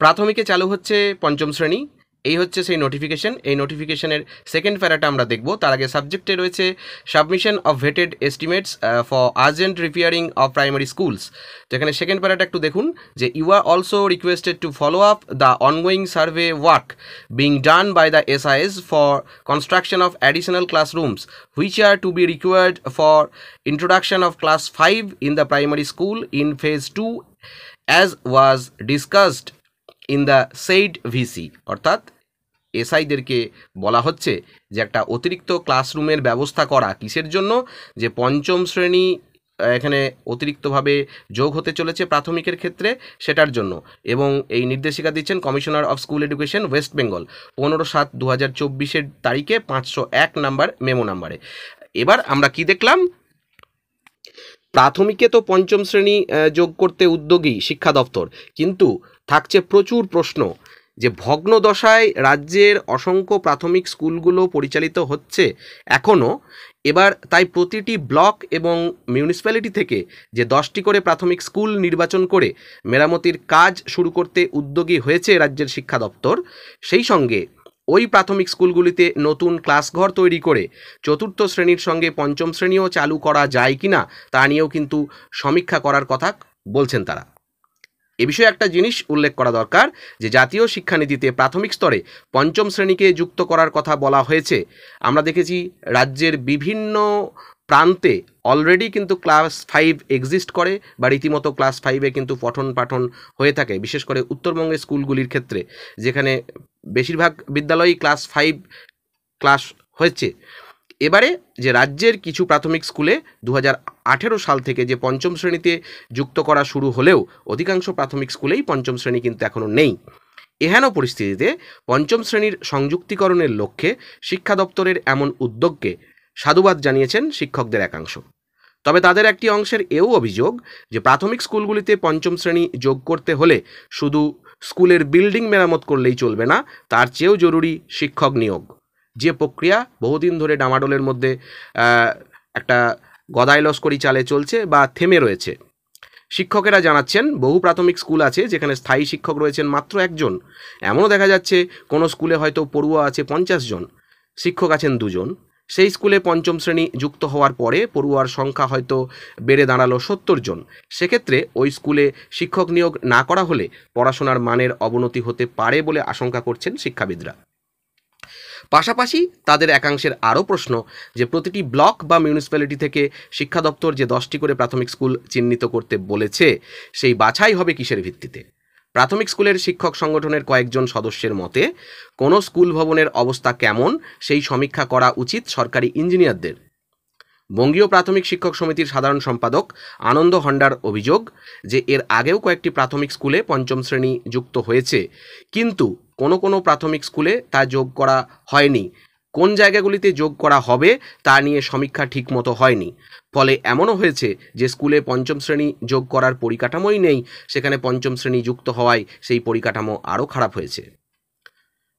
প্রাথমিকে চালু হচ্ছে পঞ্চম শ্রেণী। এই হচ্ছে সেই নোটিফিকেশন। এই নোটিফিকেশনের সেকেন্ড প্যারাটা আমরা দেখব। তার আগে সাবজেক্টে রয়েছে submission of vetted estimates for urgent repairing of primary schools. তো এখানে সেকেন্ড প্যারাটা একটু দেখুন যে you are also requested to follow up the ongoing survey work being done by the SIS for construction of additional classrooms which are to be required for introduction of class 5 in the primary school in phase 2 as was discussed in the said VC. অর্থাৎ এসআইদেরকে বলা হচ্ছে যে একটা অতিরিক্ত ক্লাসরুমের ব্যবস্থা করা কিসের জন্য, যে পঞ্চম শ্রেণী এখানে অতিরিক্তভাবে যোগ হতে চলেছে প্রাথমিকের ক্ষেত্রে, সেটার জন্য। এবং এই নির্দেশিকা দিচ্ছেন commissioner of school education West Bengal 15/7/2024 তারিখে 501 নাম্বার মেমো নাম্বারে। এবার আমরা কি দেখলাম, প্রাথমিকে তো পঞ্চম শ্রেণী যোগ করতে উদ্যোগী শিক্ষা দপ্তর, কিন্তু থাকছে প্রচুর প্রশ্ন যে ভগ্নদশায় রাজ্যের অসংখ্য প্রাথমিক স্কুলগুলো পরিচালিত হচ্ছে এখনও। এবার তাই প্রতিটি ব্লক এবং মিউনিসিপ্যালিটি থেকে যে 10টি করে প্রাথমিক স্কুল নির্বাচন করে মেরামতির কাজ শুরু করতে উদ্যোগী হয়েছে রাজ্যের শিক্ষা দপ্তর, সেই সঙ্গে ওই প্রাথমিক স্কুলগুলিতে নতুন ক্লাসঘর তৈরি করে চতুর্থ শ্রেণীর সঙ্গে পঞ্চম শ্রেণীও চালু করা যায় কিনা তা নিয়েও কিন্তু সমীক্ষা করার কথা বলছেন তারা। এ বিষয়ে একটা জিনিস উল্লেখ করা দরকার যে জাতীয় শিক্ষানীতিতে প্রাথমিক স্তরে পঞ্চম শ্রেণীকে যুক্ত করার কথা বলা হয়েছে। আমরা দেখেছি রাজ্যের বিভিন্ন প্রান্তে অলরেডি কিন্তু ক্লাস 5 এক্সিস্ট করে বা রীতিমতো ক্লাস 5-এ কিন্তু পঠন পাঠন হয়ে থাকে, বিশেষ করে উত্তরবঙ্গের স্কুলগুলির ক্ষেত্রে, যেখানে বেশিরভাগ বিদ্যালয়ই ক্লাস 5 ক্লাস হয়েছে। এবারে যে রাজ্যের কিছু প্রাথমিক স্কুলে 2018 সাল থেকে যে পঞ্চম শ্রেণীতে যুক্ত করা শুরু হলেও অধিকাংশ প্রাথমিক স্কুলেই পঞ্চম শ্রেণী কিন্তু এখনও নেই। এহেন পরিস্থিতিতে পঞ্চম শ্রেণীর সংযুক্তিকরণের লক্ষ্যে শিক্ষা দপ্তরের এমন উদ্যোগকে সাধুবাদ জানিয়েছেন শিক্ষকদের একাংশ। তবে তাদের একটি অংশের এও অভিযোগ যে প্রাথমিক স্কুলগুলিতে পঞ্চম শ্রেণী যোগ করতে হলে শুধু স্কুলের বিল্ডিং মেরামত করলেই চলবে না, তার চেয়েও জরুরি শিক্ষক নিয়োগ, যে প্রক্রিয়া বহুদিন ধরে ডামাডোলের মধ্যে একটা গদাই লস্করি চালে চলছে বা থেমে রয়েছে। শিক্ষকেরা জানাচ্ছেন বহু প্রাথমিক স্কুল আছে যেখানে স্থায়ী শিক্ষক রয়েছেন মাত্র একজন। এমনও দেখা যাচ্ছে কোনো স্কুলে হয়তো পড়ুয়া আছে 50 জন, শিক্ষক আছেন 2 জন। সেই স্কুলে পঞ্চম শ্রেণী যুক্ত হওয়ার পরে পড়ুয়ার সংখ্যা হয়তো বেড়ে দাঁড়ালো 70 জন। সেক্ষেত্রে ওই স্কুলে শিক্ষক নিয়োগ না করা হলে পড়াশোনার মানের অবনতি হতে পারে বলে আশঙ্কা করছেন শিক্ষাবিদরা। পাশাপাশি তাদের একাংশের আরও প্রশ্ন যে প্রতিটি ব্লক বা মিউনিসিপ্যালিটি থেকে শিক্ষা দপ্তর যে 10টি করে প্রাথমিক স্কুল চিহ্নিত করতে বলেছে, সেই বাছাই হবে কিসের ভিত্তিতে? প্রাথমিক স্কুলের শিক্ষক সংগঠনের কয়েকজন সদস্যের মতে কোনো স্কুল ভবনের অবস্থা কেমন সেই সমীক্ষা করা উচিত সরকারি ইঞ্জিনিয়ারদের। বঙ্গীয় প্রাথমিক শিক্ষক সমিতির সাধারণ সম্পাদক আনন্দ হন্ডার অভিযোগ যে এর আগেও কয়েকটি প্রাথমিক স্কুলে পঞ্চম শ্রেণী যুক্ত হয়েছে, কিন্তু কোনো প্রাথমিক স্কুলে তা যোগ করা হয়নি। কোন জায়গাগুলিতে যোগ করা হবে তা নিয়ে সমীক্ষা ঠিকমতো হয়নি। ফলে এমনও হয়েছে যে স্কুলে পঞ্চম শ্রেণী যোগ করার পরিকাঠামোই নেই, সেখানে পঞ্চম শ্রেণী যুক্ত হওয়ায় সেই পরিকাঠামো আরও খারাপ হয়েছে।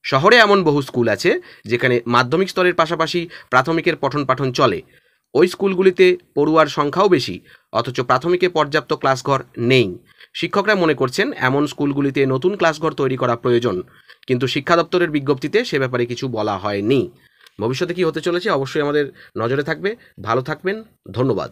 শহরে এমন বহু স্কুল আছে যেখানে মাধ্যমিক স্তরের পাশাপাশি প্রাথমিকের পঠন পাঠন চলে। ওই স্কুলগুলিতে পড়ুয়ার সংখ্যাও বেশি, অথচ প্রাথমিকে পর্যাপ্ত ক্লাসঘর নেই। শিক্ষকরা মনে করছেন এমন স্কুলগুলিতে নতুন ক্লাসঘর তৈরি করা প্রয়োজন, কিন্তু শিক্ষা দপ্তরের বিজ্ঞপ্তিতে সে ব্যাপারে কিছু বলা হয়নি। ভবিষ্যতে কী হতে চলেছে অবশ্যই আমাদের নজরে থাকবে। ভালো থাকবেন, ধন্যবাদ।